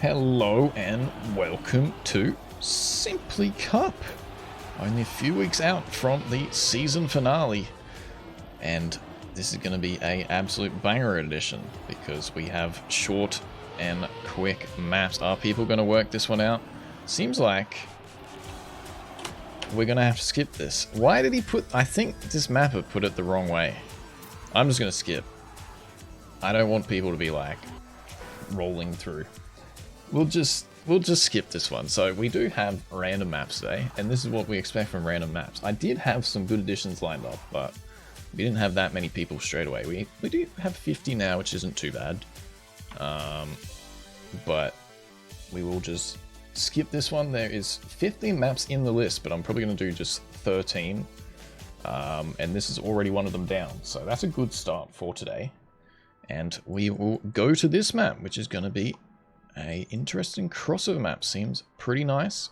Hello and welcome to Simply Cup. Only a few weeks out from the season finale, and this is going to be an absolute banger edition because we have short and quick maps. Are people going to work this one out? Seems like we're going to have to skip this. Why did he put... I think this mapper put it the wrong way. I'm just going to skip. I don't want people to be like rolling through. We'll just skip this one. So we do have random maps today, and this is what we expect from random maps. I did have some good additions lined up, but we didn't have that many people straight away. We do have 50 now, which isn't too bad. But we will just skip this one. There is 15 maps in the list, but I'm probably going to do just 13. And this is already one of them down. So that's a good start for today. And we will go to this map, which is going to be a interesting crossover map. Seems pretty nice.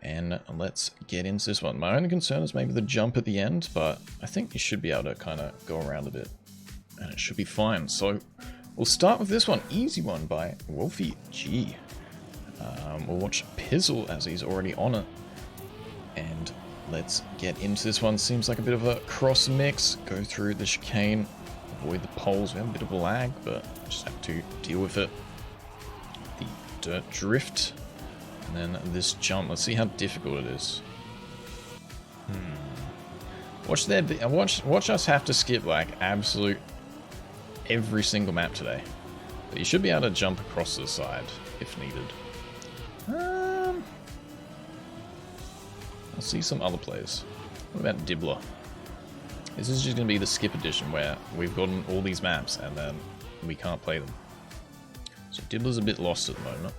And let's get into this one. My only concern is maybe the jump at the end, but I think you should be able to kind of go around a bit. And it should be fine. So we'll start with this one. Easy one by Wolfie G. We'll watch Pizzle as he's already on it. And let's get into this one. Seems like a bit of a cross mix. Go through the chicane. Avoid the poles. We have a bit of a lag, but just have to deal with it. The dirt drift. And then this jump. Let's see how difficult it is. Watch us have to skip like absolute every single map today. But you should be able to jump across the side if needed. I'll see some other plays. What about Dibbler? This is just going to be the skip edition where we've gotten all these maps and then we can't play them. So Dibbler's a bit lost at the moment.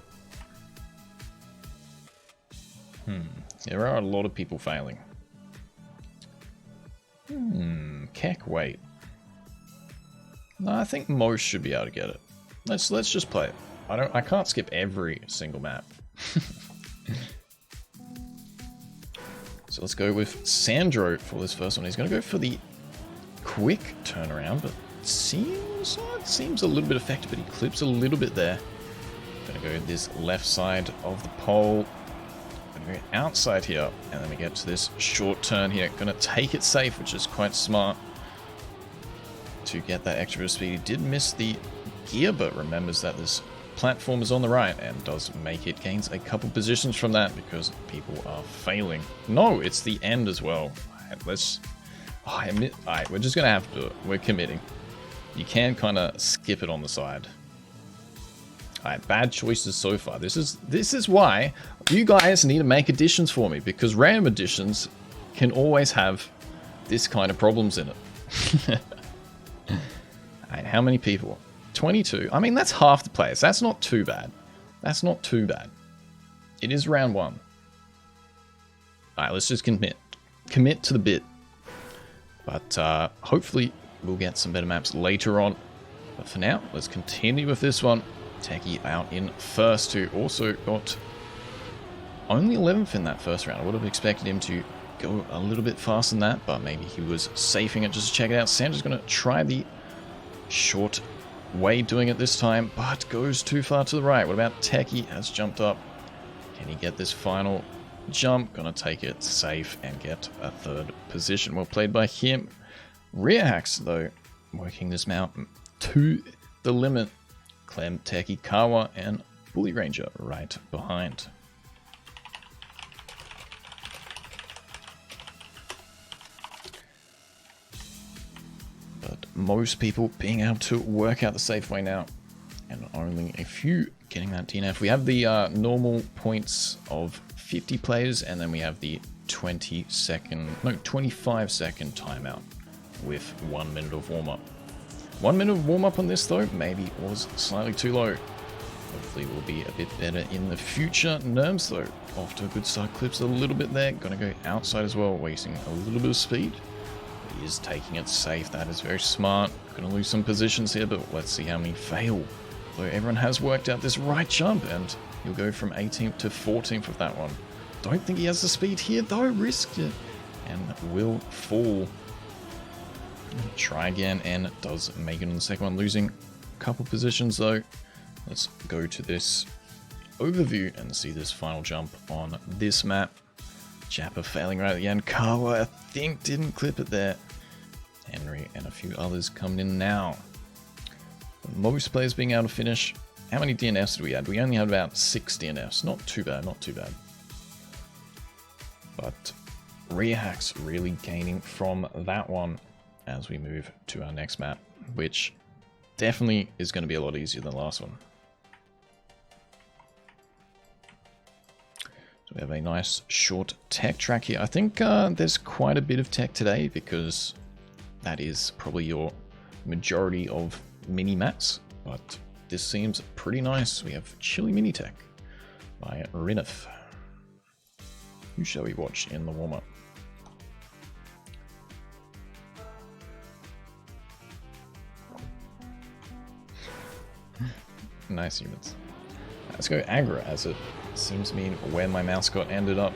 There are a lot of people failing. Keck, wait. No, I think most should be able to get it. Let's just play it. I can't skip every single map. So let's go with Sandro for this first one. He's going to go for the quick turnaround, but it seems a little bit effective, but he clips a little bit there. Going to go this left side of the pole. Going to go outside here, and then we get to this short turn here. Going to take it safe, which is quite smart to get that extra bit of speed. He did miss the gear, but remembers that this platform is on the right and does make it gains a couple positions from that because people are failing. No, it's the end as well. Alright, we're just gonna have to do it. We're committing. You can kind of skip it on the side. Alright, bad choices so far. This is why you guys need to make additions for me, because random additions can always have this kind of problems in it. Alright, how many people? 22. I mean, that's half the players. That's not too bad. That's not too bad. It is round one. Alright, let's just commit. Commit to the bit. But hopefully we'll get some better maps later on. But for now, let's continue with this one. Techie out in first, who also got only 11th in that first round. I would have expected him to go a little bit faster than that, but maybe he was safing it just to check it out. Sandra's going to try the short way doing it this time, but goes too far to the right. What about Techie? Has jumped up. Can he get this final jump? Gonna take it safe and get a third position. Well played by him. Rear hacks, though, working this mountain to the limit. Clem, Techie, Kawa, and Bully Ranger right behind. But most people being able to work out the safe way now, and only a few getting that DNF. We have the normal points of 50 players, and then we have the 25 second timeout with 1 minute of warm-up. 1 minute of warm-up on this, though, maybe was slightly too low. Hopefully we'll be a bit better in the future. Nerms, though, off to a good start. Clips a little bit there. Gonna go outside as well, wasting a little bit of speed. He is taking it safe. That is very smart. Gonna lose some positions here, but let's see how many fail. Though everyone has worked out this right jump, and he'll go from 18th to 14th with that one. Don't think he has the speed here, though. Risked it. And will fall. Try again, and does make it on the second one. Losing a couple positions, though. Let's go to this overview and see this final jump on this map. Jappa failing right at the end. Kawa, I think, didn't clip it there. Henry and a few others coming in now. Most players being able to finish. How many DNFs did we have? We only had about 6 DNFs. Not too bad, not too bad. But Rehax really gaining from that one as we move to our next map, which definitely is going to be a lot easier than the last one. So we have a nice short tech track here. I think there's quite a bit of tech today because that is probably your majority of mini maps, but this seems pretty nice. We have Chili Mini Tech by Rinif. Who shall we watch in the warm-up? Nice humans. Let's go Agra, as it seems to mean where my mascot ended up.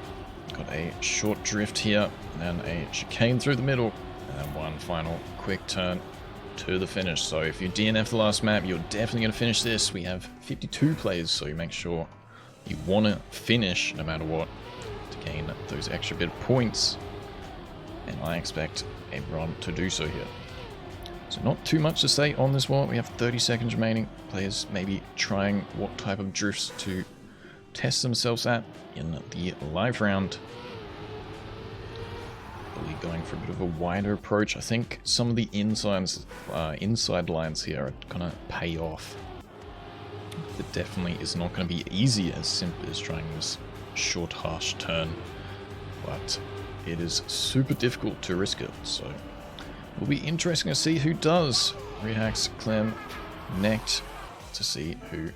Got a short drift here, and a chicane through the middle, and one final quick turn to the finish. So if you DNF the last map, you're definitely going to finish this. We have 52 players, so you make sure you want to finish no matter what to gain those extra bit of points. And I expect everyone to do so here. So not too much to say on this one. We have 30 seconds remaining. Players maybe trying what type of drifts to test themselves at in the live round. Really going for a bit of a wider approach. I think some of the inside lines here are gonna pay off. It definitely is not going to be easy as simple as trying this short, harsh turn, but it is super difficult to risk it. So it'll be interesting to see who does. Rehax, Clem, Necked, to see who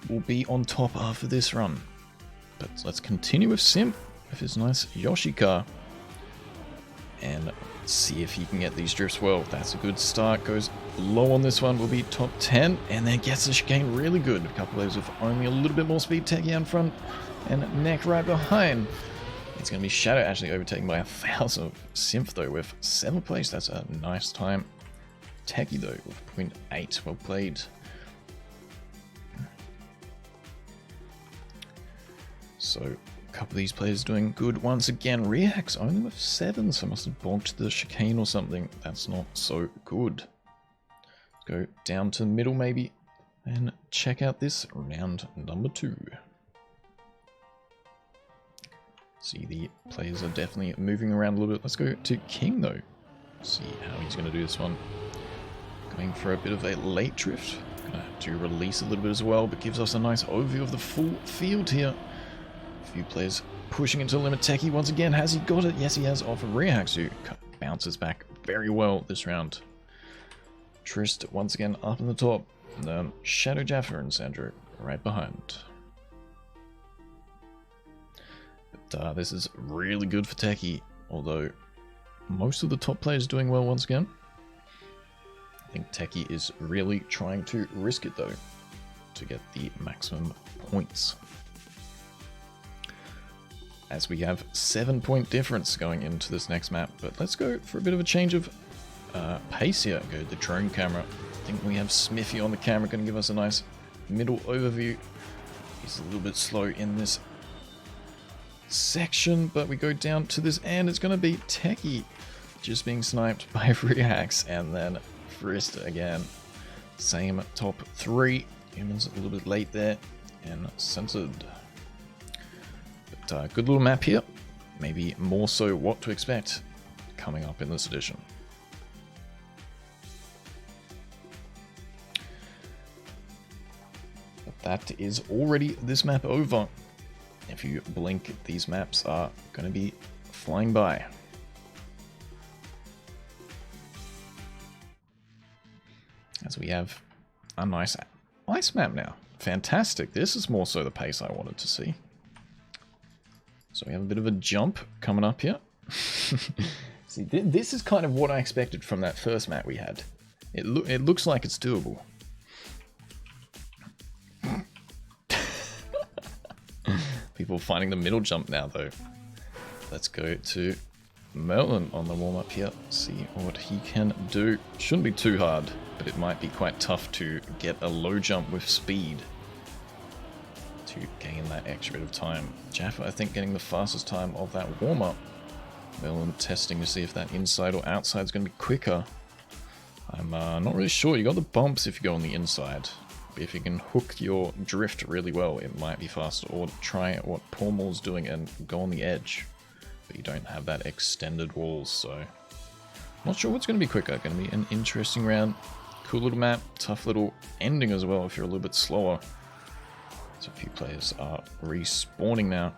will be on top after this run. But let's continue with Simp with his nice Yoshi car and see if he can get these drifts well. That's a good start. Goes low on this one, will be top 10, and then gets the chicane really good. A couple of those with only a little bit more speed. Techie out front and Neck right behind. It's going to be Shadow actually overtaken by 1,000 Simp though with 7th place. That's a nice time. Techie though with 0.8. Well played. So a couple of these players doing good once again. Rehax only with 7, so must have bonked the chicane or something. That's not so good. Let's go down to the middle maybe and check out this round number 2. See, the players are definitely moving around a little bit. Let's go to King though. See how he's going to do this one. Going for a bit of a late drift. Gonna have to release a little bit as well, but gives us a nice overview of the full field here. A few players pushing into the limit. Techie once again, has he got it? Yes, he has, off of Rehax, who bounces back very well this round. Trist once again up in the top. And then Shadow Jaffa and Sandro right behind. But this is really good for Techie, although most of the top players doing well once again. I think Techie is really trying to risk it though, to get the maximum points. As we have 7-point difference going into this next map, but let's go for a bit of a change of pace here. Go to the drone camera. I think we have Smithy on the camera, going to give us a nice middle overview. He's a little bit slow in this section, but we go down to this end. It's going to be Techie just being sniped by Rehax, and then Frist again. Same top 3. Humans a little bit late there and censored. But good little map here. Maybe more so what to expect coming up in this edition. But that is already this map over. If you blink, these maps are going to be flying by. As we have a nice ice map now. Fantastic. This is more so the pace I wanted to see. So we have a bit of a jump coming up here. See, this is kind of what I expected from that first map we had. It looks like it's doable. People finding the middle jump now, though. Let's go to Merlin on the warm-up here. See what he can do. Shouldn't be too hard, but it might be quite tough to get a low jump with speed. to gain that extra bit of time. Jaffa, I think, getting the fastest time of that warm-up. Merlin testing to see if that inside or outside is going to be quicker. I'm not really sure. You got the bumps if you go on the inside. But if you can hook your drift really well, it might be faster. Or try what Pormal's doing and go on the edge. But you don't have that extended walls, so... Not sure what's going to be quicker. Going to be an interesting round. Cool little map. Tough little ending as well if you're a little bit slower. So a few players are respawning now.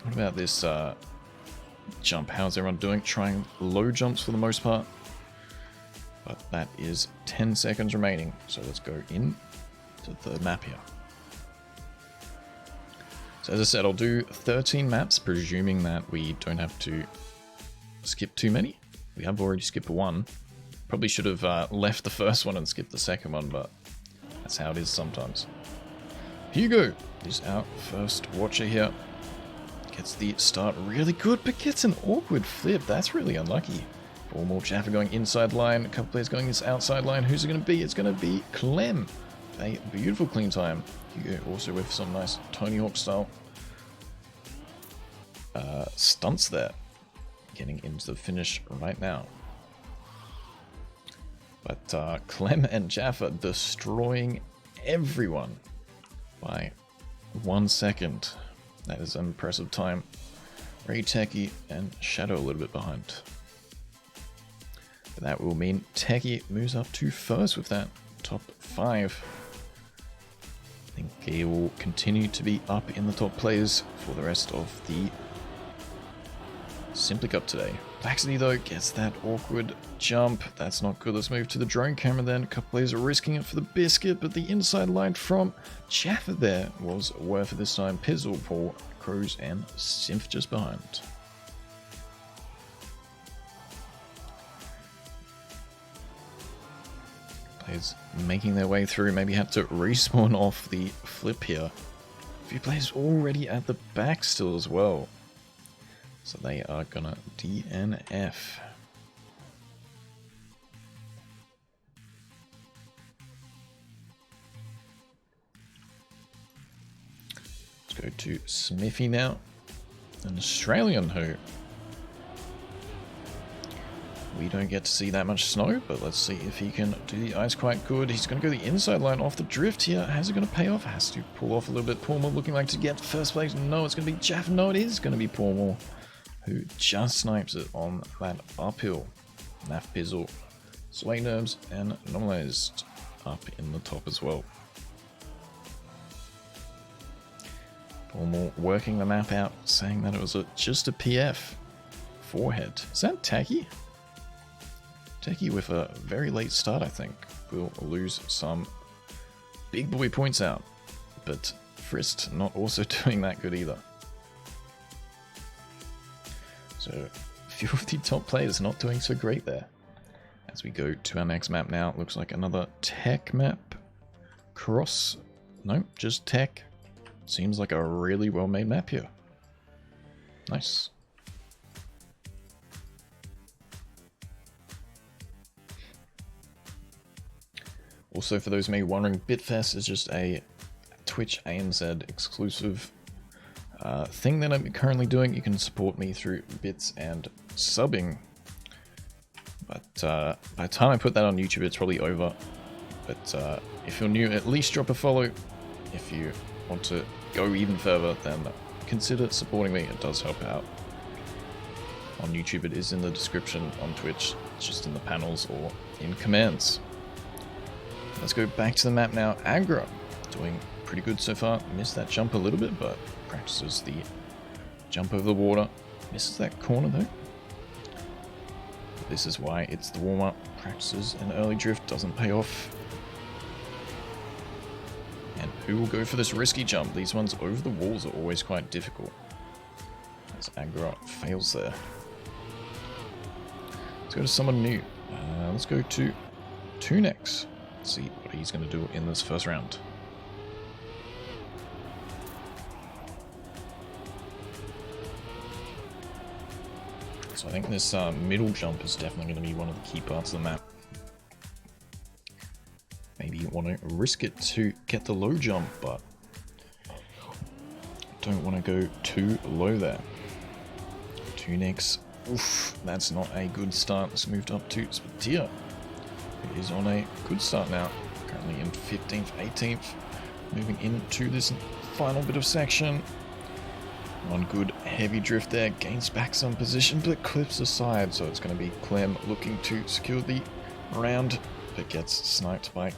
What about this jump? How's everyone doing? Trying low jumps for the most part. But that is 10 seconds remaining. So let's go in to the third map here. So as I said, I'll do 13 maps, presuming that we don't have to skip too many. We have already skipped one. Probably should have left the first one and skipped the second one, but that's how it is sometimes. Hugo is our first watcher here. Gets the start really good, but gets an awkward flip. That's really unlucky. Four more Jaffa going inside line. A couple players going this outside line. Who's it going to be? It's going to be Clem. A beautiful clean time. Hugo also with some nice Tony Hawk style stunts there. Getting into the finish right now. But Clem and Jaffa destroying everyone by 1 second. That is an impressive time. Ray Techie and Shadow a little bit behind. But that will mean Techie moves up to first with that top 5. I think he will continue to be up in the top players for the rest of the Simply Cup today. Laxity though gets that awkward jump. That's not good. Let's move to the drone camera then. A couple players are risking it for the biscuit, but the inside line from Jaffa there was worth it this time. Pizzle, Paul, Cruz, and Symph just behind. Players making their way through. Maybe had to respawn off the flip here. A few players already at the back still as well. So they are gonna DNF. Let's go to Smithy now. An Australian who we don't get to see that much snow, but let's see if he can do the ice quite good. He's going to go the inside line off the drift here. How's it going to pay off? Has to pull off a little bit. Pormal looking like to get first place. No, it's going to be Jaffa. No, it is going to be Pormal, who just snipes it on that uphill. Naf Pizzle, Sway Nerves, and Normalized up in the top as well. Pormal working the map out, saying that it was just a PF. Forehead. Is that Tacky? Tacky with a very late start, I think. Will lose some big boy points out. But Frist not also doing that good either. So, a few of the top players not doing so great there. As we go to our next map now, looks like another tech map. Cross. No, just tech. Seems like a really well-made map here. Nice. Also, for those of you wondering, Bitfest is just a Twitch ANZ exclusive thing that I'm currently doing. You can support me through bits and subbing. But by the time I put that on YouTube, it's probably over. But if you're new, at least drop a follow. If you want to go even further, then consider supporting me. It does help out. On YouTube, it is in the description. On Twitch, it's just in the panels or in commands. Let's go back to the map now. Agra doing pretty good so far. Missed that jump a little bit, but practices the jump over the water. Misses that corner though. But this is why it's the warm-up. Practices an early drift, doesn't pay off. And who will go for this risky jump? These ones over the walls are always quite difficult. As Agra fails there. Let's go to someone new. Let's go to Tunex. See what he's going to do in this first round. So I think this middle jump is definitely going to be one of the key parts of the map. Maybe you want to risk it to get the low jump, but don't want to go too low there. 2 nicks. Oof, that's not a good start. It's moved up to Spatia. It is on a good start now. Currently in 15th, 18th. Moving into this final bit of section. One good heavy drift there. Gains back some position, but clips aside. So it's going to be Clem looking to secure the round, but gets sniped by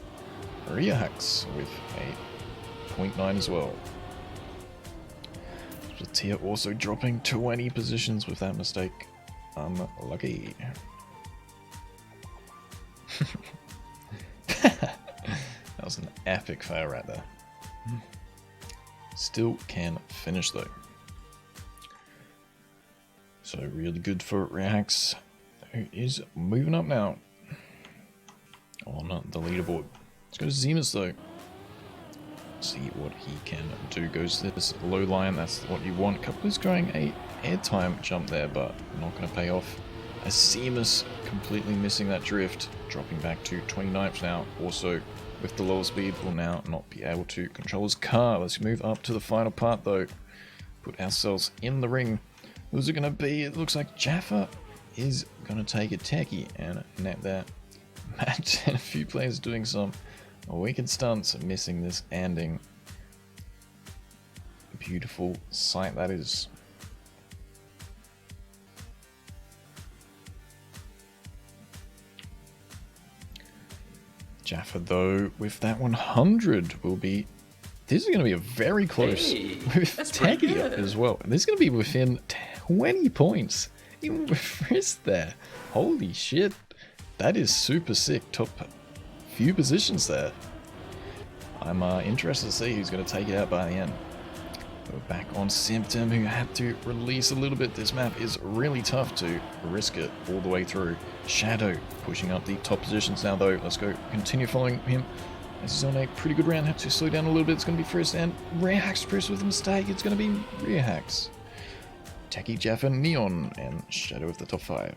Riahax with a 0.9 as well. Tia also dropping 20 positions with that mistake. Unlucky. That was an epic fail right there. Still can finish though. So really good for Riahax, who is moving up now on the leaderboard. Let's go to Zemus though. See what he can do. Goes to this low line, that's what you want. Couple is going a airtime jump there, but not going to pay off. As Zemus completely missing that drift, dropping back to 29th now. Also, with the lower speed, will now not be able to control his car. Let's move up to the final part though. Put ourselves in the ring. Who's it going to be? It looks like Jaffa is going to take a techie and net that match, and a few players doing some wicked stunts, missing this ending. Beautiful sight that is. Jaffa though with that 100 will be, this is going to be a very close with Techie as well. This is going to be within 20 points. Even with wrist there. Holy shit. That is super sick. Top few positions there. I'm interested to see who's going to take it out by the end. We're back on Symptom, who had to release a little bit. This map is really tough to risk it all the way through. Shadow pushing up the top positions now though. Let's go continue following him. As he's on a pretty good round, have to slow down a little bit. It's going to be first and Riahax first with a mistake. It's going to be Riahax. Techie, Jaffa, Neon, and Shadow with the top 5.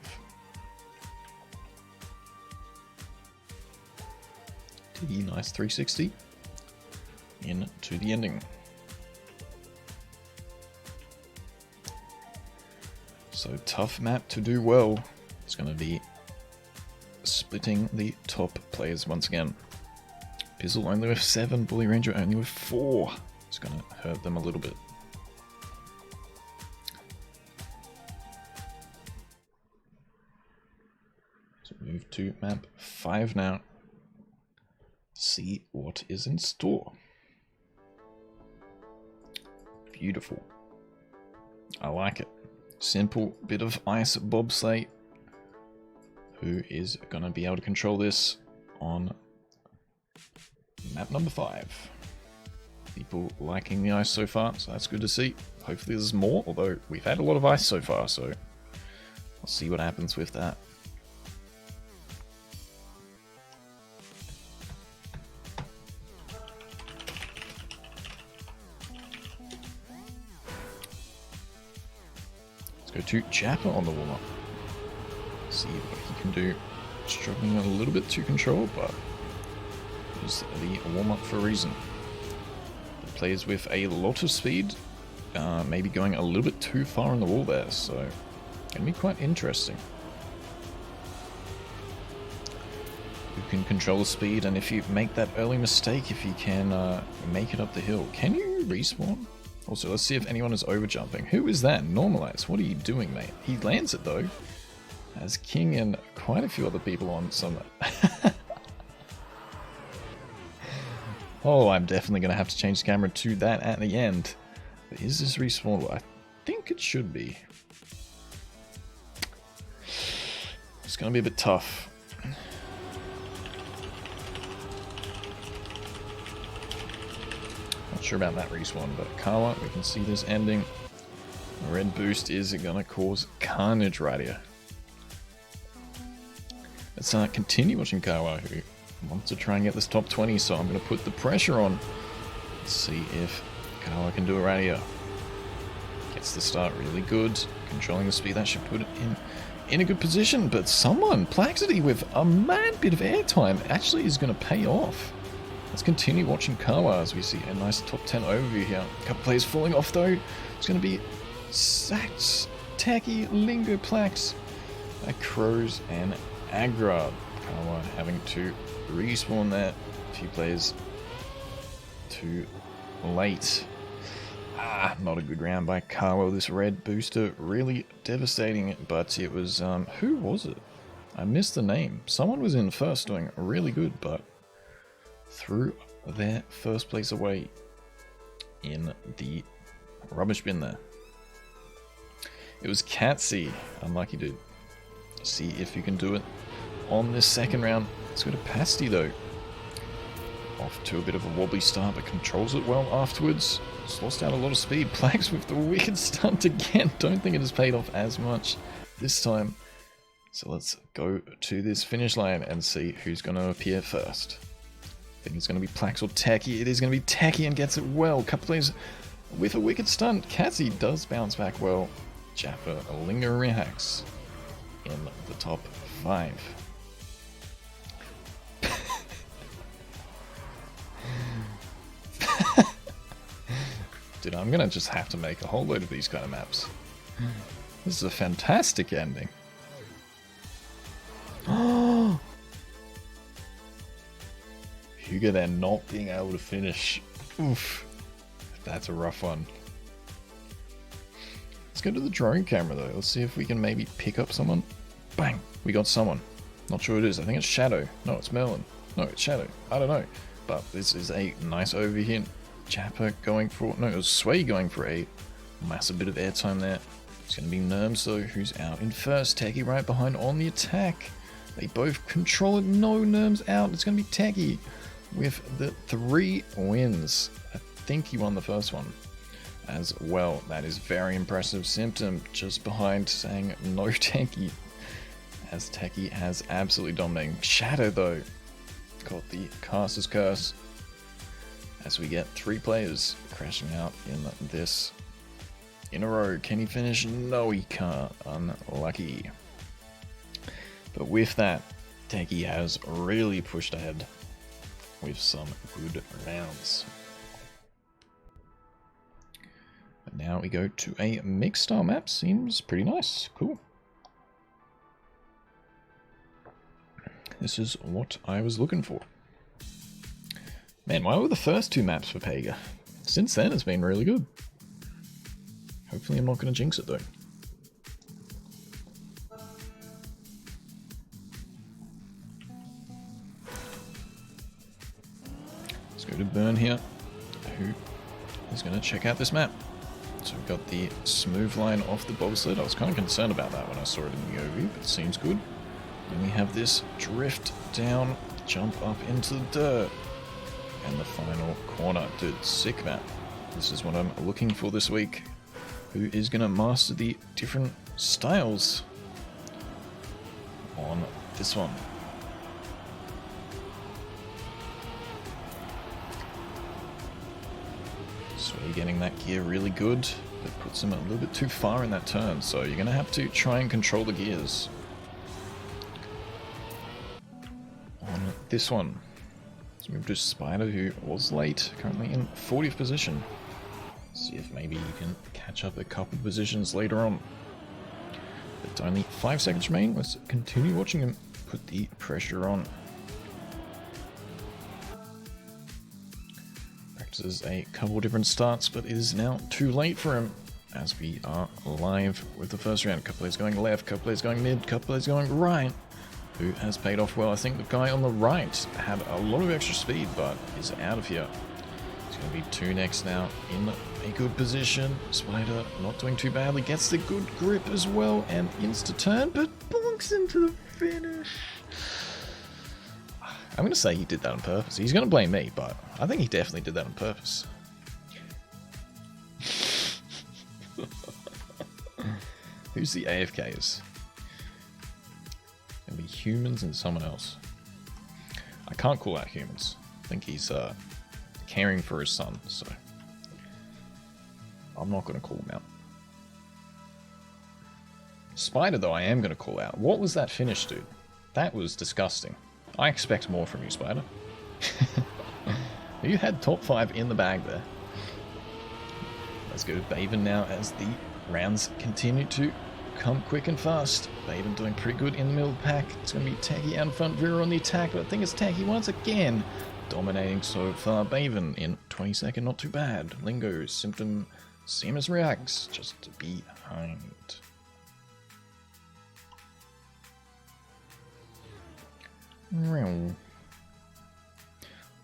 Techie, nice 360. Into the ending. So tough map to do well. It's going to be splitting the top players once again. Pizzle only with 7, Bully Ranger only with 4. It's going to hurt them a little bit. So move to map 5 now. See what is in store. Beautiful. I like it. Simple bit of ice bobsleigh. Who is going to be able to control this on map number 5? People liking the ice so far, so that's good to see. Hopefully there's more, although we've had a lot of ice so far, so we'll see what happens with that. Let's go to Jaffa on the warm-up. See what he can do. Struggling a little bit to control, but use the warm-up for a reason. The players with a lot of speed, maybe going a little bit too far on the wall there, so gonna be quite interesting. You can control the speed, and if you make that early mistake, if you can make it up the hill, can you respawn? Also, let's see if anyone is overjumping. Who is that? Normalize. What are you doing, mate? He lands it though. As King and quite a few other people on some. Oh, I'm definitely going to have to change the camera to that at the end. But is this respawnable? I think it should be. It's going to be a bit tough. Not sure about that respawn, but Kawa, we can see this ending. A red boost is going to cause carnage right here. Let's continue watching Kawa, who wants to try and get this top 20, so I'm going to put the pressure on. Let's see if Kawa can do it right here. Gets the start really good, controlling the speed. That should put it in a good position, but someone, Plaxity, with a mad bit of airtime, actually is going to pay off. Let's continue watching Kawa as we see a nice top 10 overview here. A couple players falling off though. It's going to be Sats, Taki, Lingoplax, Crows, and Agra. Kawa having to respawn there. A few players too late. Not a good round by Kawa. This red booster really devastating, but it was, who was it? I missed the name. Someone was in first doing really good, but threw their first place away in the rubbish bin there. It was Catsy. Unlucky dude. See if you can do it on this second round. Let's go to Pasty though. Off to a bit of a wobbly start, but controls it well afterwards. It's lost out a lot of speed. Plagues with the wicked stunt again. Don't think it has paid off as much this time. So let's go to this finish line and see who's going to appear first. I think it's going to be Plax or Taki. It is going to be Taki and gets it well. Couple plays with a wicked stunt. Cassie does bounce back well. Jaffa Linger reacts in the top 5. Dude, I'm going to just have to make a whole load of these kind of maps. This is a fantastic ending. Hugo then not being able to finish. Oof. That's a rough one. Let's go to the drone camera though. Let's see if we can maybe pick up someone. Bang! We got someone. Not sure who it is. I think it's Shadow. No, it's Merlin. No, it's Shadow. I don't know. But this is a nice overhit. Japper going for... No, it was Sway going for a massive bit of airtime there. It's going to be Nerms though, who's out in first. Techie right behind on the attack. They both control it. No, Nerms out. It's going to be Techie with the 3 wins. I think he won the first one as well. That is very impressive. Symptom just behind saying no Techie, as Techie has absolutely dominating. Shadow though got the caster's curse as we get 3 players crashing out in this in a row. Can he finish? No, he can't. Unlucky. But with that, Techie has really pushed ahead with some good rounds. And now we go to a mixed style map. Seems pretty nice. Cool. This is what I was looking for. Man, why were the first 2 maps for Pega? Since then, it's been really good. Hopefully I'm not going to jinx it though. Let's go to Burn here, who is going to check out this map. So we've got the smooth line off the bobsled. I was kind of concerned about that when I saw it in the overview, but it seems good. Then we have this drift down, jump up into the dirt, and the final corner. Dude, sick map. This is what I'm looking for this week. Who is going to master the different styles on this one? So you're getting that gear really good, but puts him a little bit too far in that turn, so you're going to have to try and control the gears on this one. Let's move to Spider, who was late, currently in 40th position. See if maybe you can catch up a couple positions later on. But only 5 seconds remain. Let's continue watching him put the pressure on. Practices a couple different starts, but it is now too late for him as we are live with the first round. Couple players going left, couple players going mid, couple players going right. Who has paid off well? I think the guy on the right had a lot of extra speed, but is out of here. It's going to be 2 next now in a good position. Spider not doing too badly, gets the good grip as well, and insta turn, but bonks into the finish. I'm going to say he did that on purpose. He's going to blame me, but I think he definitely did that on purpose. Who's the AFKs? It'll be humans and someone else. I can't call out humans. I think he's caring for his son, so I'm not going to call him out. Spider, though, I am going to call out. What was that finish, dude? That was disgusting. I expect more from you, Spider. You had top 5 in the bag there. Let's go to Baven now as the rounds continue to come quick and fast. Baven doing pretty good in the middle of the pack. It's going to be Techie out in front, Vera on the attack, but I think it's Techie once again dominating so far. Baven in 22nd, not too bad. Lingo, Symptom, Seamus reacts just behind.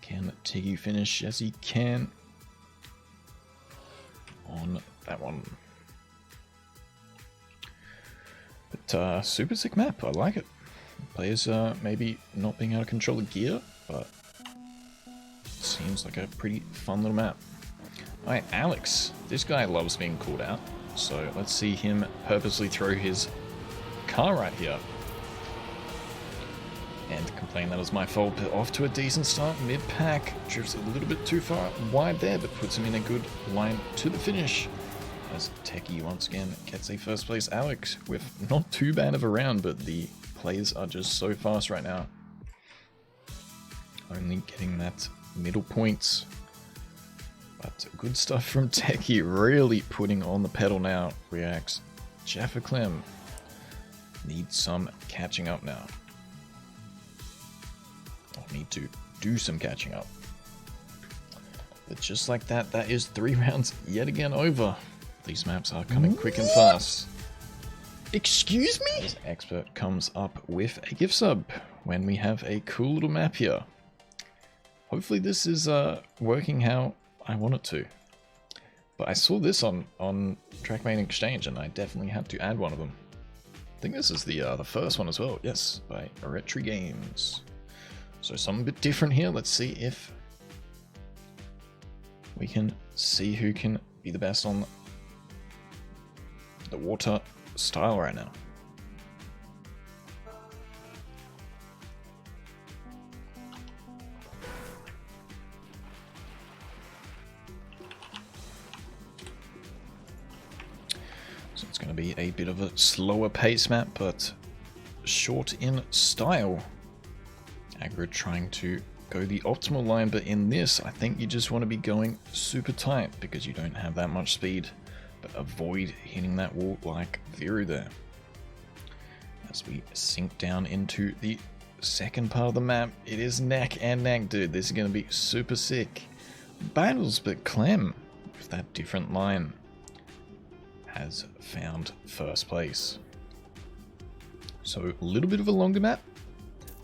Can Tiggy finish as he can on that one? But super sick map, I like it. Players maybe not being able to control the gear, but seems like a pretty fun little map. Alright, Alex. This guy loves being called out, so let's see him purposely throw his car right here. And complain that was my fault, but off to a decent start mid-pack. Drifts a little bit too far wide there, but puts him in a good line to the finish. As Techie once again gets a first place Alex with not too bad of a round, but the players are just so fast right now. Only getting that middle points. But good stuff from Techie, really putting on the pedal now. Reacts Jaffa Clem. Needs some catching up now. Need to do some catching up. But just like that, that is 3 rounds yet again over. These maps are coming quick and fast. Excuse me? This expert comes up with a gift sub when we have a cool little map here. Hopefully this is working how I want it to. But I saw this on Trackmania Exchange and I definitely had to add one of them. I think this is the first one as well. Yes, by Retri Games. So something a bit different here. Let's see if we can see who can be the best on the water style right now. So it's going to be a bit of a slower pace map, but short in style. Aggro trying to go the optimal line, but in this, I think you just want to be going super tight because you don't have that much speed, but avoid hitting that wall like Viru there. As we sink down into the second part of the map, it is neck and neck, dude. This is going to be super sick battles, but Clem, with that different line, has found first place. So a little bit of a longer map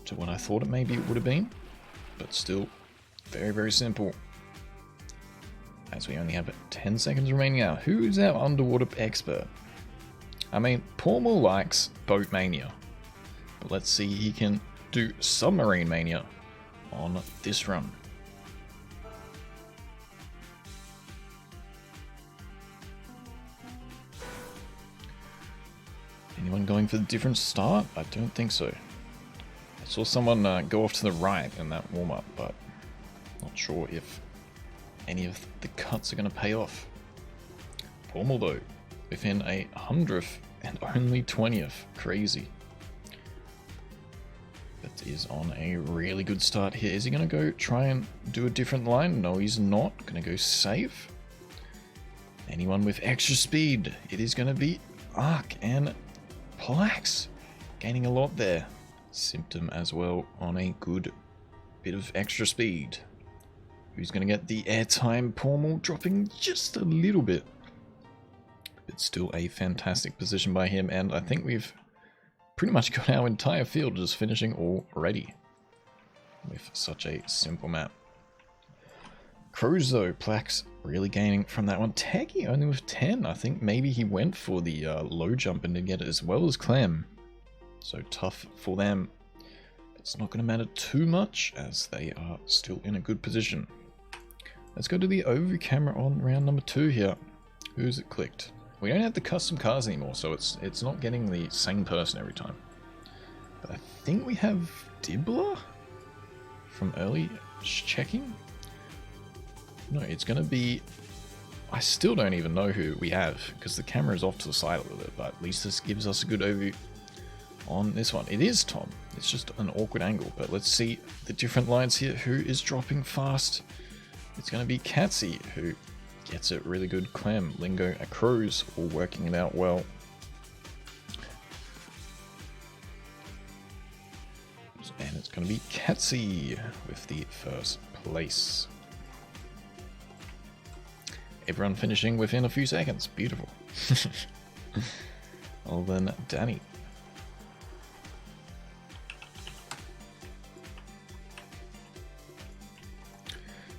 to what I thought it maybe would have been, but still very, very simple. As we only have 10 seconds remaining now. Who is our underwater expert? I mean, Paul likes Boat Mania, but let's see he can do Submarine Mania on this run. Anyone going for the different start? I don't think so. I saw someone go off to the right in that warm-up, but not sure if any of the cuts are going to pay off. Formal though, within a 100th and only 20th. Crazy. That is on a really good start here. Is he going to go try and do a different line? No, he's not. Going to go safe. Anyone with extra speed? It is going to be Ark and Plax. Gaining a lot there. Symptom as well on a good bit of extra speed. Who's going to get the airtime? Pormal dropping just a little bit. But still a fantastic position by him, and I think we've pretty much got our entire field just finishing already with such a simple map. Crows though, Plax really gaining from that one. Techie only with 10. I think maybe he went for the low jump and didn't get it as well as Clem. So tough for them. It's not going to matter too much as they are still in a good position. Let's go to the overview camera on round number 2 here. Who's it clicked? We don't have the custom cars anymore, so it's not getting the same person every time. But I think we have Dibbler from early checking. No, it's going to be... I still don't even know who we have because the camera is off to the side a little bit, but at least this gives us a good overview on this one. It is Tom. It's just an awkward angle, but let's see the different lines here. Who is dropping fast? it's going to be Catsy who gets it really good. Clem, Lingo, and Crows all working it out well. And it's going to be Catsy with the first place. Everyone finishing within a few seconds. Beautiful. Well then, Danny.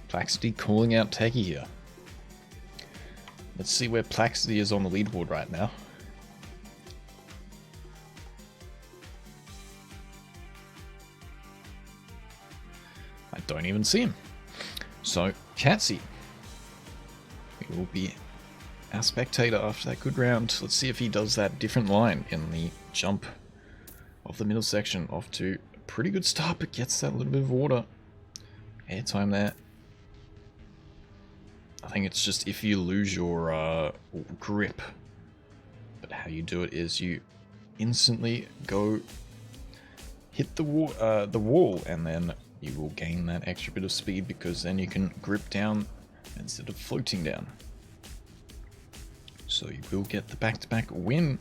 Plaxity calling out Techie here. Let's see where Plaxity is on the leaderboard right now. I don't even see him. So, Catsy. We will be our spectator after that good round. Let's see if he does that different line in the jump of the middle section off to a pretty good start, but gets that little bit of water. Airtime there. I think it's just if you lose your grip, but how you do it is you instantly go hit the wall, and then you will gain that extra bit of speed because then you can grip down instead of floating down. So you will get the back-to-back win.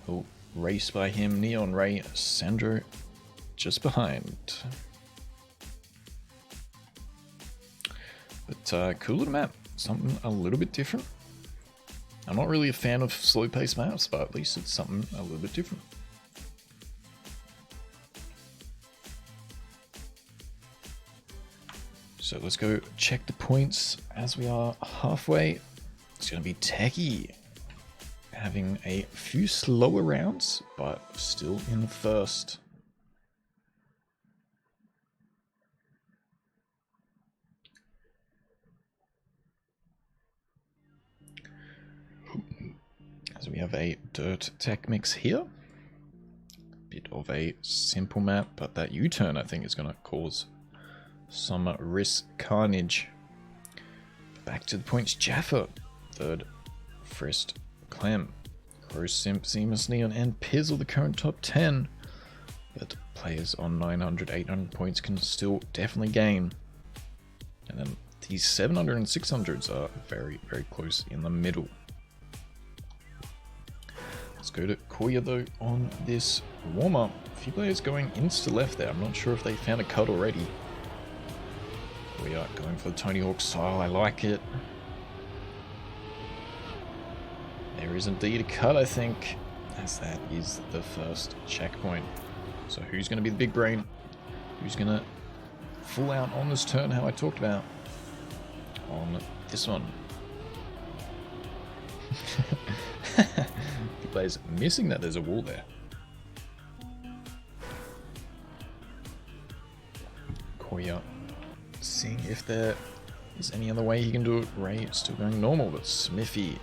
We'll race by him, Neon Ray, Sandro just behind. But cool little map, something a little bit different. I'm not really a fan of slow-paced maps, but at least it's something a little bit different. So let's go check the points as we are halfway. It's going to be Techie having a few slower rounds, but still in first. As we have a dirt tech mix here. Bit of a simple map, but that U-turn I think is going to cause some risk carnage. Back to the points, Jaffa. Third, Frist, Clem, Crow, Simp, Seamus, Neon, and Pizzle, the current top 10. But players on 900, 800 points can still definitely gain. And then these 700 and 600s are very, very close in the middle. Let's go to Koya though on this warm-up. A few players going insta left there. I'm not sure if they found a cut already. We are going for the Tony Hawk style. I like it. There is indeed a cut, I think, as that is the first checkpoint. So who's going to be the big brain? Who's going to full out on this turn, how I talked about on this one? The player's missing that there's a wall there. Koya seeing if there is any other way he can do it. Ray still going normal, but Smithy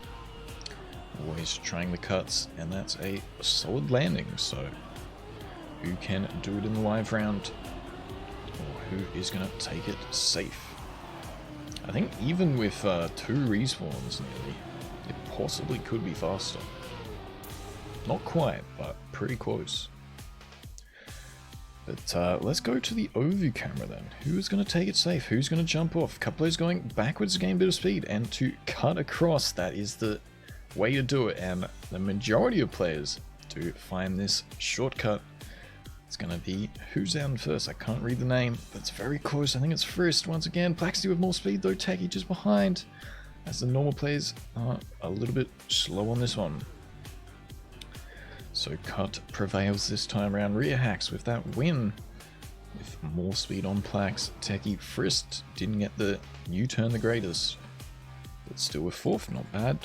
always trying the cuts, and that's a solid landing. So who can do it in the live round, or who is going to take it safe? I think even with 2 respawns nearly, it possibly could be faster. Not quite, but pretty close. But let's go to the overview camera then. Who's going to take it safe? Who's going to jump off? A couple players going backwards to gain a bit of speed, and to cut across, that is the way to do it. And the majority of players do find this shortcut. It's going to be, who's down first? I can't read the name, but it's very close. I think it's Frist once again. Plaxity with more speed though, Techie just behind, as the normal players are a little bit slow on this one. So cut prevails this time around. Rear hacks with that win. With more speed on Plax. Techie Frist didn't get the U-turn the greatest, but still with 4th, not bad.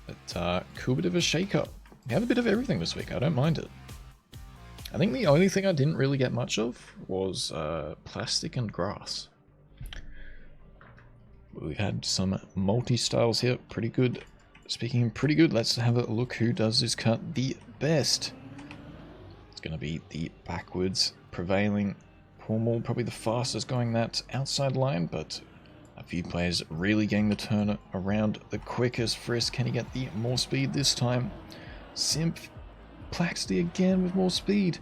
But cool bit of a shake-up. We have a bit of everything this week, I don't mind it. I think the only thing I didn't really get much of was plastic and grass. We've had some multi-styles here, pretty good. Speaking of pretty good, let's have a look who does this cut the best. It's going to be the backwards prevailing Cornwall, probably the fastest going that outside line, but a few players really getting the turn around the quickest. Frisk, can he get the more speed this time? Simp, Plaxty again with more speed.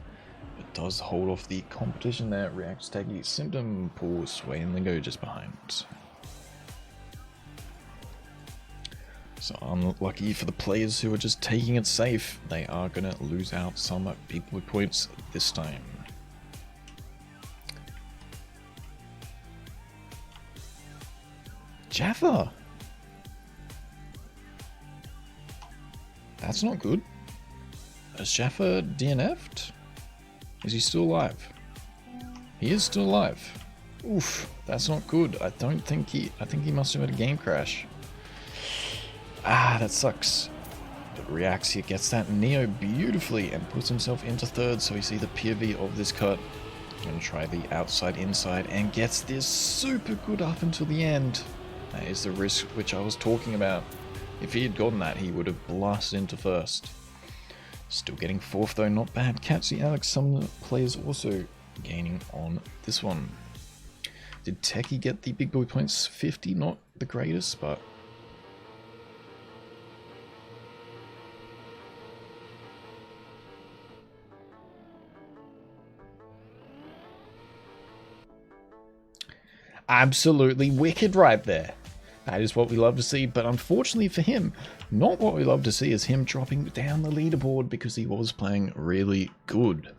But does hold off the competition there. Reacts Techie, Symptom, Paul, Sway, and Lingo just behind. So unlucky for the players who are just taking it safe. They are going to lose out some big boy points this time. Jaffa! That's not good. Has Jaffa DNF'd? Is he still alive? He is still alive. Oof, that's not good. I think he must have had a game crash. Ah, that sucks. But Reacts here, gets that Neo beautifully and puts himself into third, so we see the POV of this cut. Gonna try the outside inside and gets this super good up until the end. That is the risk which I was talking about. If he had gotten that, he would have blasted into first. Still getting fourth though, not bad. Catchy Alex, some of the players also gaining on this one. Did Techie get the big boy points? 50, not the greatest, but absolutely wicked right there. That is what we love to see, but unfortunately for him, not what we love to see is him dropping down the leaderboard because he was playing really good.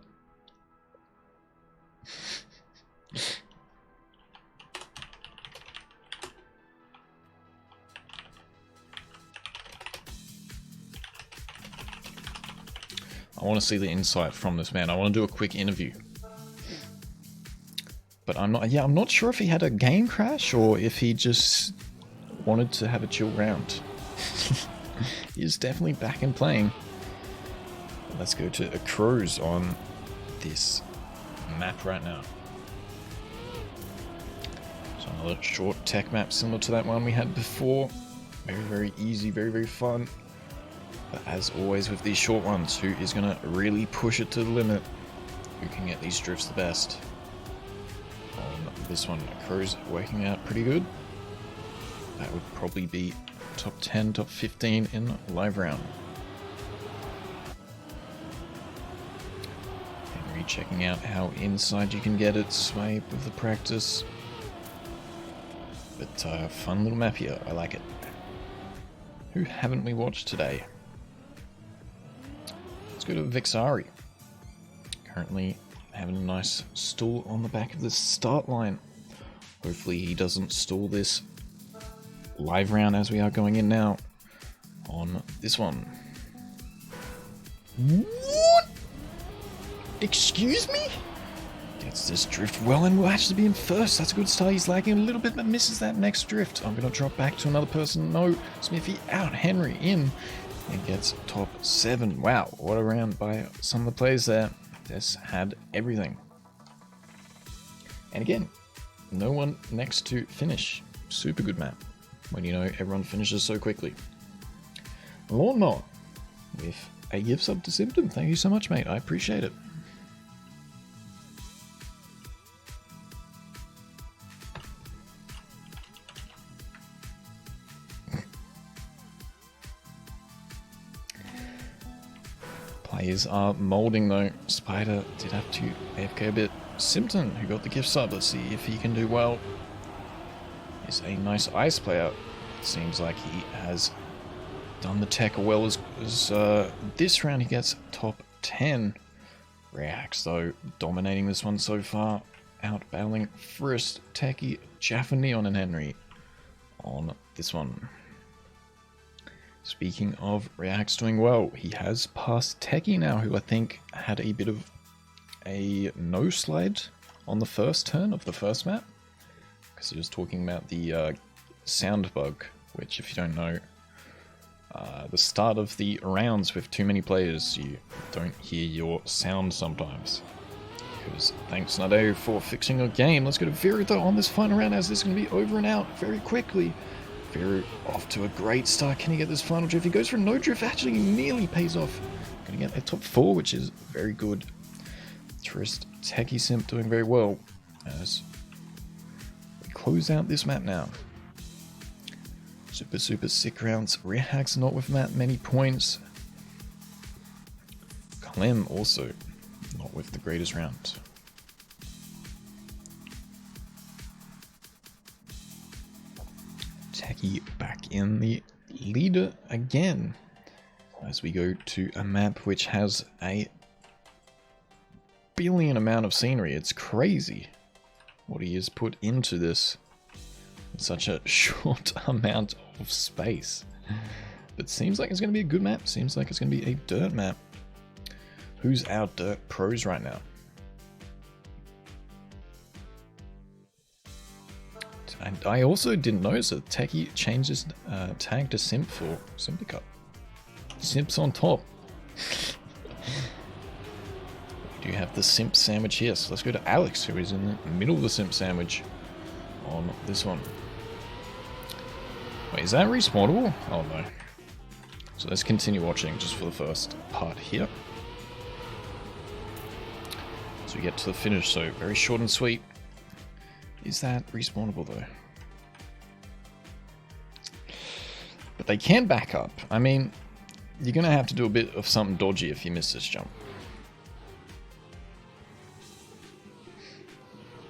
I want to see the insight from this man. I want to do a quick interview. But I'm not sure if he had a game crash or if he just wanted to have a chill round. He is definitely back and playing. Let's go to a cruise on this map right now. So another short tech map similar to that one we had before. Very, very easy, very, very fun. But as always with these short ones, who is going to really push it to the limit? Who can get these drifts the best? On this one, Crow's working out pretty good. That would probably be top 10, top 15 in live round. Henry checking out how inside you can get it, Sway with the practice. But fun little map here, I like it. Who haven't we watched today? Let's go to Vixari. Currently having a nice stall on the back of the start line. Hopefully he doesn't stall this live round as we are going in now on this one. What? Excuse me? Gets this drift well and will actually be in first. That's a good start. He's lagging a little bit but misses that next drift. I'm going to drop back to another person. No, Smithy out. Henry in and gets top 7. Wow, what a round by some of the players there. This had everything. And again, no one next to finish. Super good map when you know everyone finishes so quickly. Lawnmower with a gift sub to Symptom. Thank you so much, mate. I appreciate it. Players are molding though. Spider did have to AFK a bit. Symptom, who got the gift sub, let's see if he can do well. Is a nice ice player. Seems like he has done the tech well as this round. He gets top 10. Reacts though, dominating this one so far. Out battling Frist, Techie, Jaffa, Neon, and Henry on this one. Speaking of Reacts doing well, he has passed Techie now, who I think had a bit of a no slide on the first turn of the first map. Because he was talking about the sound bug, which if you don't know, the start of the rounds with too many players, you don't hear your sound sometimes. Because thanks Nadeo for fixing your game. Let's go to Viru though on this final round, as this is going to be over and out very quickly. Viru off to a great start. Can he get this final drift? He goes for a no drift, actually nearly pays off. Going to get a top 4, which is very good. Trist, Techie Simp doing very well as we close out this map now. Super sick rounds. Reacts not with that many points. Clem also not with the greatest round. Tacky back in the leader again as we go to a map which has a billion amount of scenery. It's crazy what he has put into this in such a short amount of space. But seems like it's going to be a good map. Seems like it's going to be a dirt map. Who's our dirt pros right now? And I also didn't notice that Techie changed his tag to simp for simplycup. Simps on top. We do have the simp sandwich here, so let's go to Alex, who is in the middle of the simp sandwich on this one. Wait, is that respawnable? Oh no. So let's continue watching just for the first part here. So we get to the finish, so very short and sweet. Is that respawnable though? But they can back up. I mean, you're going to have to do a bit of something dodgy if you miss this jump.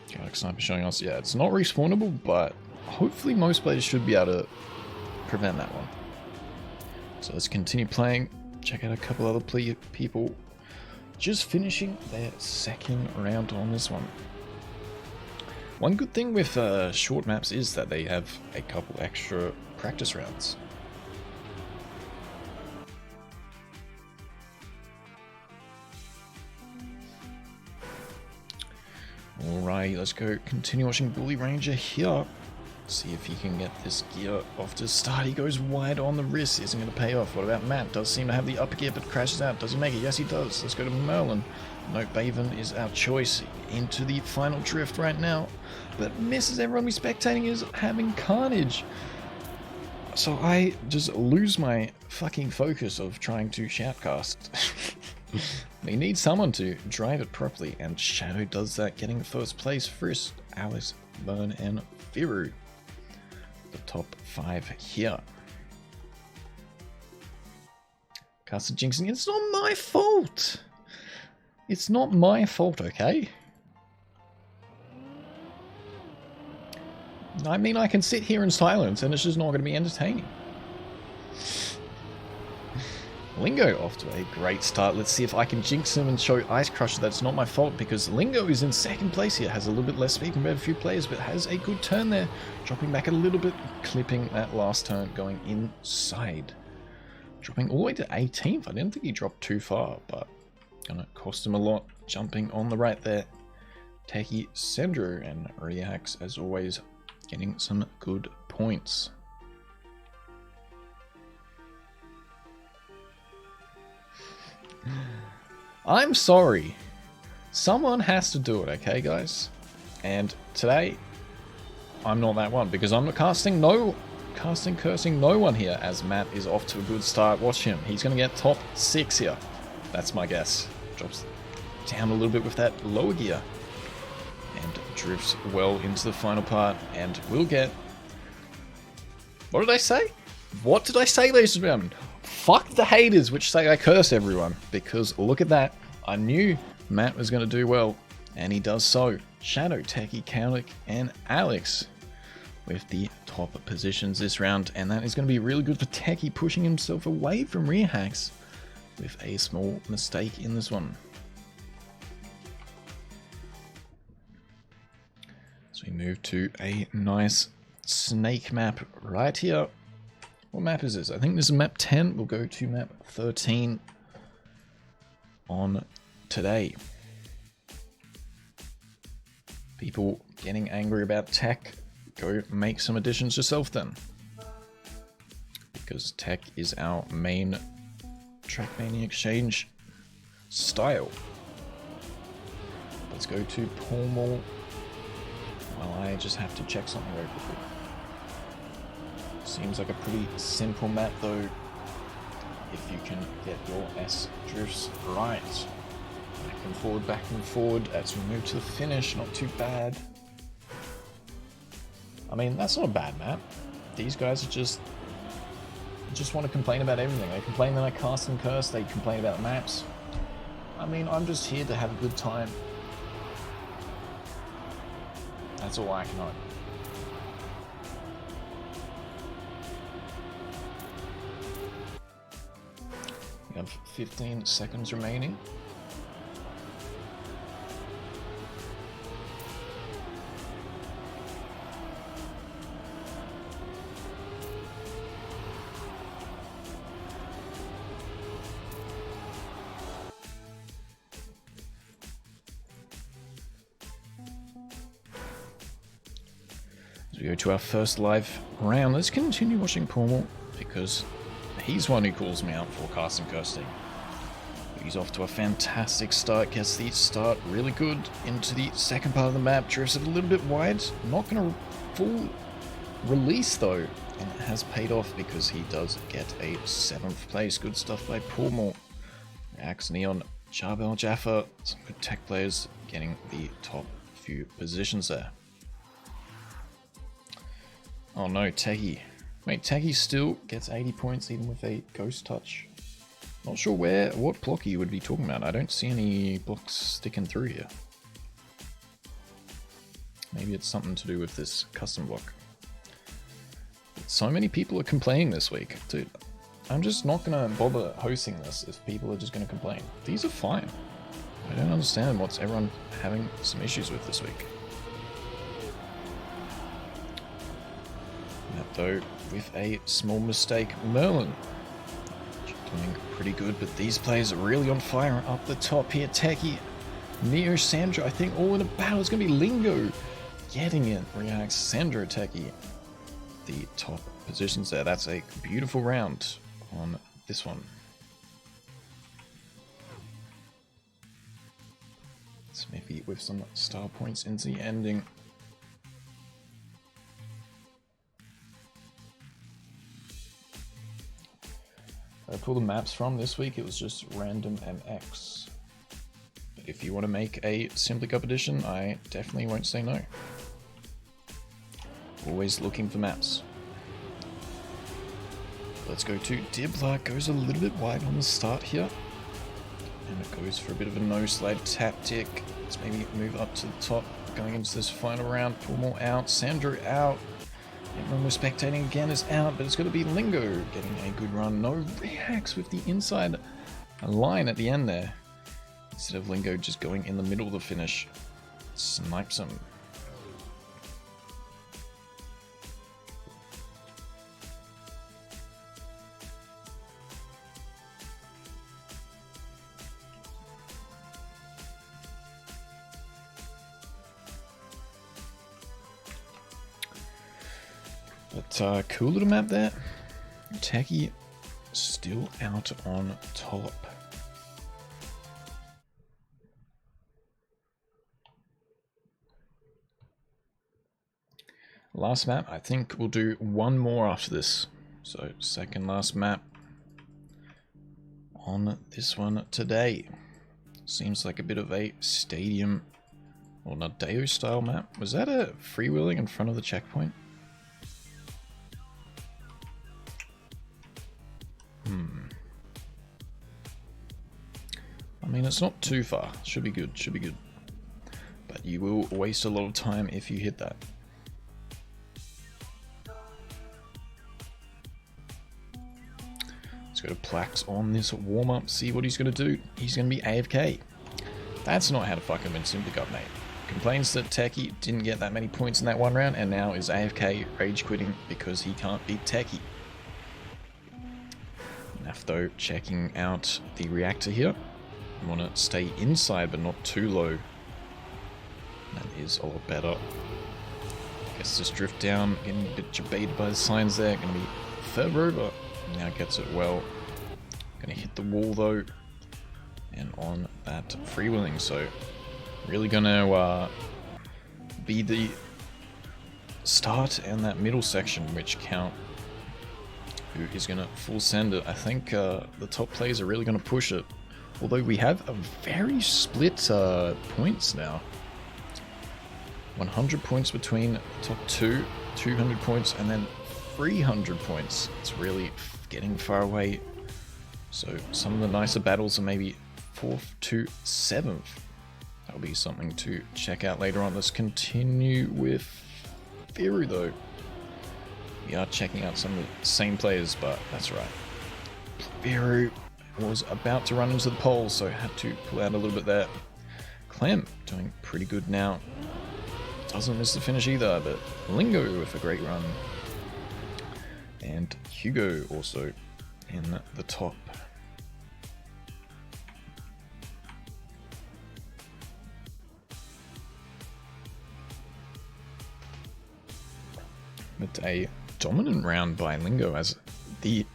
Chaotic Sniper showing us, yeah, it's not respawnable, but hopefully most players should be able to prevent that one. So let's continue playing. Check out a couple other people just finishing their second round on this one. One good thing with short maps is that they have a couple extra practice rounds. Alright, let's go continue watching Bully Ranger here. See if he can get this gear off to start. He goes wide on the wrist, isn't going to pay off. What about Matt? Does seem to have the upper gear but crashes out. Does he make it? Yes he does. Let's go to Merlin. No, Baven is our choice into the final drift right now. But misses. Everyone we spectating is having carnage. So I just lose my fucking focus of trying to shoutcast. We need someone to drive it properly, and Shadow does that, getting first place. First, Alice, Burn, and Firu. The top 5 here. Caster jinxing. It's not my fault. It's not my fault, okay? I mean, I can sit here in silence and it's just not going to be entertaining. Lingo off to a great start. Let's see if I can jinx him and show Ice Crusher that it's not my fault, because Lingo is in second place here. Has a little bit less speed compared to a few players, but has a good turn there. Dropping back a little bit, clipping that last turn, going inside. Dropping all the way to 18th. I didn't think he dropped too far, but gonna cost him a lot. Jumping on the right there. Techie, Sandro, and Reax, as always, getting some good points. I'm sorry. Someone has to do it, okay, guys? And today, I'm not that one, because I'm not cursing no one here, as Matt is off to a good start. Watch him. He's going to get top 6 here. That's my guess. Drops down a little bit with that lower gear. And drifts well into the final part, and will get... What did I say? What did I say, ladies and gentlemen? Fuck the haters which say I curse everyone, because look at that. I knew Matt was going to do well, and he does so. Shadow, Techie, Kaulik, and Alex with the top positions this round, and that is going to be really good for Techie, pushing himself away from rear hacks with a small mistake in this one. So we move to a nice snake map right here. What map is this? I think this is map 10. We'll go to map 13 on today. People getting angry about tech. Go make some additions yourself then. Because tech is our main trackmania exchange style. Let's go to Paul Mall. Well, I just have to check something very quickly. Seems like a pretty simple map though, if you can get your S drifts right. Back and forward as we move to the finish. Not too bad. I mean, that's not a bad map. These guys are just want to complain about everything. They complain that I cast and curse, they complain about maps. I mean, I'm just here to have a good time. That's all I can hope. We have 15 seconds remaining. As we go to our first live round, let's continue watching Cornwall because he's one who calls me out forecasting cursing. He's off to a fantastic start, gets the start really good into the second part of the map, drifts it a little bit wide, not going to full release though, and it has paid off because he does get a 7th place. Good stuff by Cornwall. Axe Neon, Charbel Jaffa, some good tech players getting the top few positions there. Oh no, Techie. Wait, Techie still gets 80 points even with a ghost touch. Not sure what block he would be talking about. I don't see any blocks sticking through here. Maybe it's something to do with this custom block. But so many people are complaining this week. Dude, I'm just not going to bother hosting this if people are just going to complain. These are fine. I don't understand what's everyone having some issues with this week. That though, with a small mistake, Merlin doing pretty good, but these players are really on fire up the top here. Techie, Neo, Sandra, I think all in a battle. It's going to be Lingo getting it. Reacts Sandra, Techie, the top positions there. That's a beautiful round on this one. So maybe with some star points into the ending. I pulled the maps from this week, it was just random MX. But if you want to make a simplycup edition, I definitely won't say no. Always looking for maps. Let's go to Dibla, goes a little bit wide on the start here. And it goes for a bit of a no slide tactic. Let's maybe move up to the top, going into this final round. Pull more out, Sandra out. Everyone was spectating again is out, but it's going to be Lingo getting a good run. No reacts with the inside line at the end there. Instead of Lingo just going in the middle of the finish. Snipes him. But cool little map there. Techie still out on top. Last map, I think we'll do one more after this. So second last map on this one today. Seems like a bit of a stadium or Nadeo style map. Was that a freewheeling in front of the checkpoint? I mean, it's not too far. Should be good, should be good. But you will waste a lot of time if you hit that. Let's go to Plax on this warm-up, see what he's going to do. He's going to be AFK. That's not how to fucking win simplycup, mate. Complains that Techie didn't get that many points in that one round, and now is AFK rage quitting because he can't beat Techie. Nafto checking out the reactor here. You want to stay inside but not too low. That is a lot better. Guess just drift down, getting a bit jebaited by the signs there. Going to be further over. Now gets it well. Going to hit the wall though. And on that freewheeling. So really going to be the start and that middle section which count. Who is going to full send it. I think the top players are really going to push it. Although we have a very split points now. 100 points between the top two, 200 points, and then 300 points. It's really getting far away. So some of the nicer battles are maybe 4th to 7th. That'll be something to check out later on. Let's continue with Viru though. We are checking out some of the same players, but that's right. Viru was about to run into the pole, so had to pull out a little bit there. Clem doing pretty good now. Doesn't miss the finish either, but Lingo with a great run. And Hugo also in the top. But a dominant round by Lingo, as the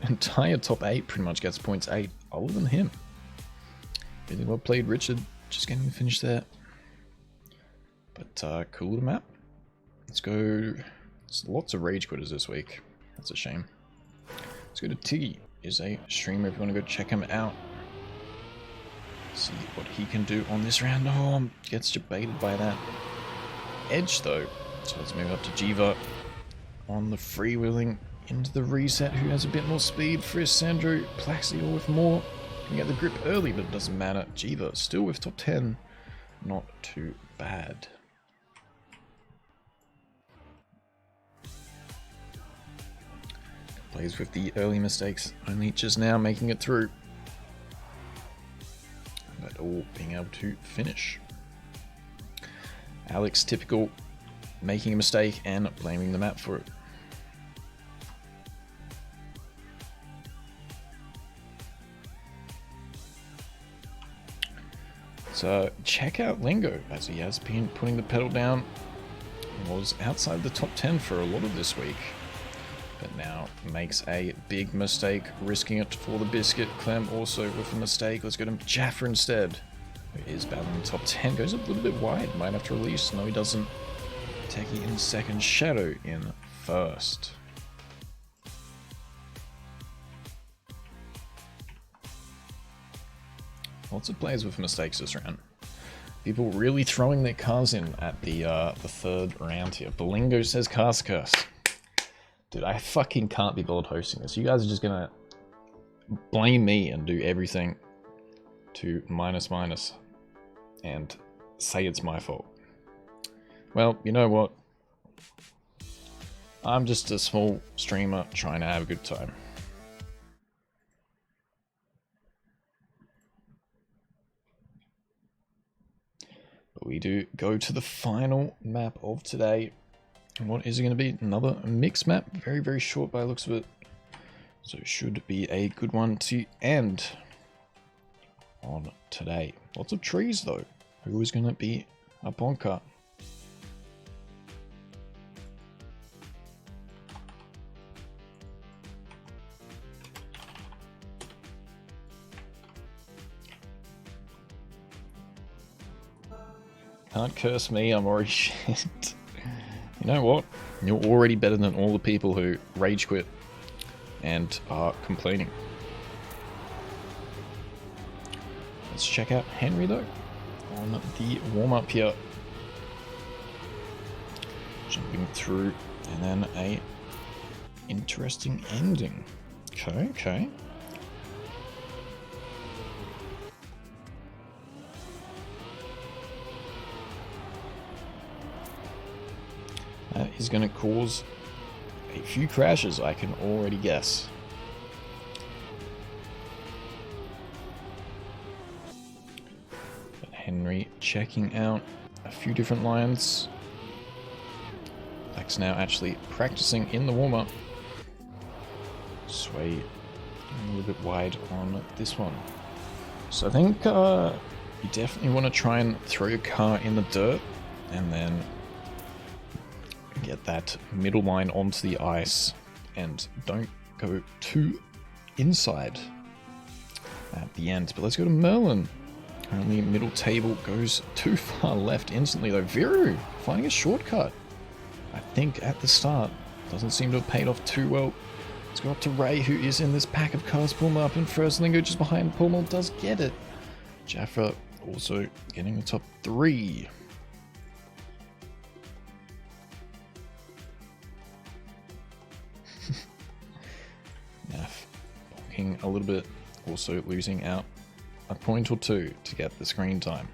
entire top 8 pretty much gets points 8 other than him. Really well played, Richard. Just getting the finish there. But cool little map. Let's go. There's lots of rage quitters this week. That's a shame. Let's go to Tiggy. Is a streamer if you want to go check him out. See what he can do on this round. Oh, gets debated by that edge though. So let's move up to Jiva on the freewheeling into the reset, who has a bit more speed. Frisk, Sandro, Plaxior with more. Can get the grip early, but it doesn't matter. Jiva still with top 10. Not too bad. Plays with the early mistakes, only just now making it through. But all being able to finish. Alex, typical, making a mistake and blaming the map for it. So check out Lingo, as he has been putting the pedal down. He was outside the top 10 for a lot of this week, but now makes a big mistake, risking it for the biscuit. Clem also with a mistake. Let's go to Jaffa instead, who is battling the top 10. Goes a little bit wide, might have to release. No, he doesn't. Techie in second, Shadow in first. Lots of players with mistakes this round. People really throwing their cars in at the third round here. Belingo says cars curse. Dude, I fucking can't be bothered hosting this. You guys are just gonna blame me and do everything to minus and say it's my fault. Well, you know what? I'm just a small streamer trying to have a good time. But we do go to the final map of today. And what is it going to be? Another mixed map. Very, very short by the looks of it. So it should be a good one to end on today. Lots of trees though. Who is going to be a bonker? Can't curse me, I'm already shit. You know what? You're already better than all the people who rage quit and are complaining. Let's check out Henry though on the warm-up here. Jumping through and then a interesting ending. Okay. That is going to cause a few crashes, I can already guess. But Henry checking out a few different lines. Lex now actually practicing in the warm-up. Sway a little bit wide on this one. So I think you definitely want to try and throw your car in the dirt and then get that middle line onto the ice and don't go too inside at the end. But let's go to Merlin. Currently middle table goes too far left instantly though. Viru finding a shortcut, I think, at the start. Doesn't seem to have paid off too well. Let's go up to Ray, who is in this pack of cars. Pulmo up in first. Lingo just behind. Pulmo does get it. Jaffa also getting the top 3. Naf bonking a little bit, also losing out a point or two to get the screen time.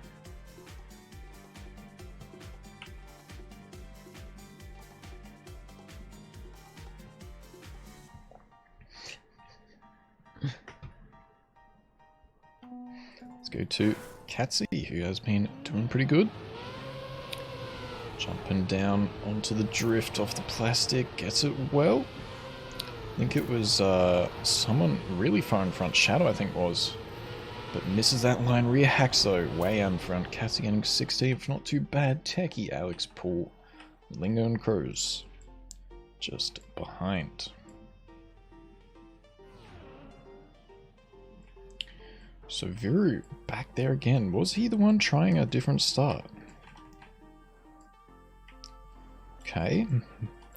Let's go to Katsy, who has been doing pretty good. Jumping down onto the drift off the plastic, gets it well. I think it was someone really far in front, Shadow I think was, but misses that line. Rear hacks though, way out in front. Katsy getting 16th, not too bad. Techie, Alex, Paul, Lingo and Crows just behind. So Viru back there again. Was he the one trying a different start? Okay,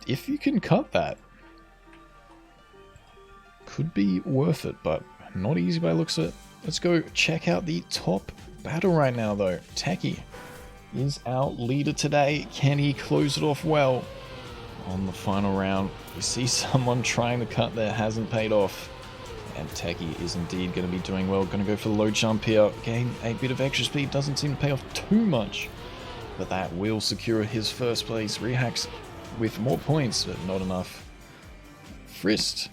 if you can cut that, could be worth it, but not easy by the looks of it. Let's go check out the top battle right now though. Techie is our leader today. Can he close it off well on the final round? We see someone trying to cut there, hasn't paid off. And Techie is indeed going to be doing well. Going to go for the low jump here. Gain a bit of extra speed. Doesn't seem to pay off too much. But that will secure his first place. Rehacks with more points, but not enough. Frist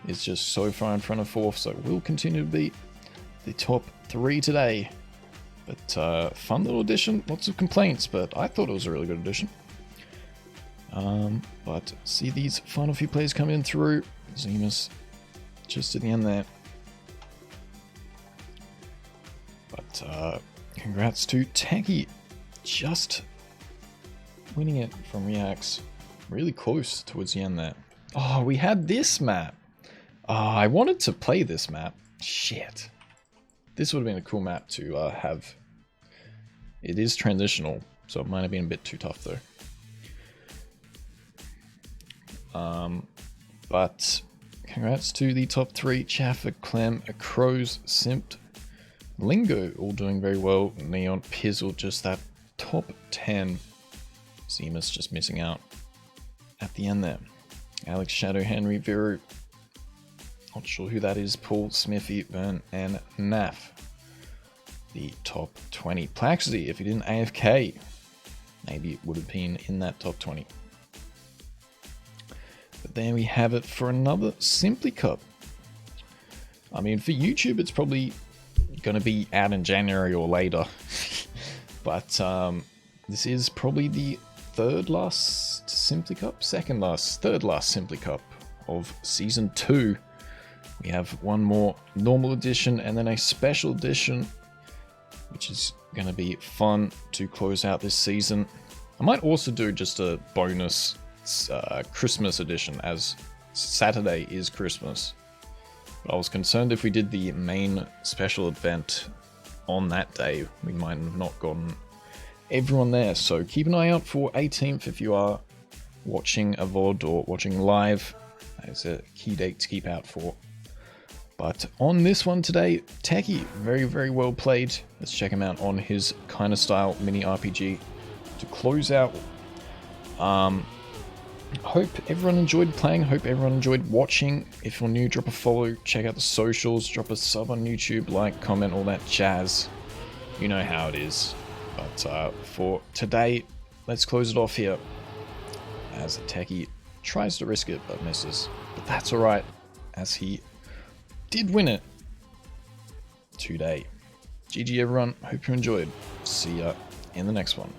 is just so far in front of fourth, so will continue to be the top 3 today. But fun little addition. Lots of complaints, but I thought it was a really good addition. But see these final few players coming through. Zemus just at the end there. But congrats to Techie. Just winning it from Reacts. Really close towards the end there. Oh, we had this map. Oh, I wanted to play this map. Shit. This would have been a cool map to have. It is transitional, so it might have been a bit too tough though. But congrats to the top 3. Chaffer, Clem, Crows, Simp, Lingo all doing very well. Neon, Pizzle, just that top 10. Zemus just missing out at the end there. Alex, Shadow, Henry, Viru. Not sure who that is. Paul, Smithy, Vern, and Naf. The top 20. Plaxity, if he didn't AFK, maybe it would have been in that top 20. But there we have it for another Simply Cup. I mean, for YouTube, it's probably going to be out in January or later. But this is probably the third last Simply Cup? Third last Simply Cup of Season 2. We have one more normal edition and then a special edition, which is going to be fun to close out this season. I might also do just a bonus Christmas edition, as Saturday is Christmas. But I was concerned if we did the main special event on that day, we might have not gotten everyone there. So keep an eye out for 18th if you are watching a VOD or watching live. That's a key date to keep out for. But on this one today, Techie, very, very well played. Let's check him out on his kind of style mini RPG to close out. Hope everyone enjoyed playing. Hope everyone enjoyed watching. If you're new, drop a follow. Check out the socials. Drop a sub on YouTube. Like, comment, all that jazz. You know how it is. But for today, let's close it off here. As Techie tries to risk it, but misses. But that's alright, as he did win it today. GG everyone. Hope you enjoyed. See ya in the next one.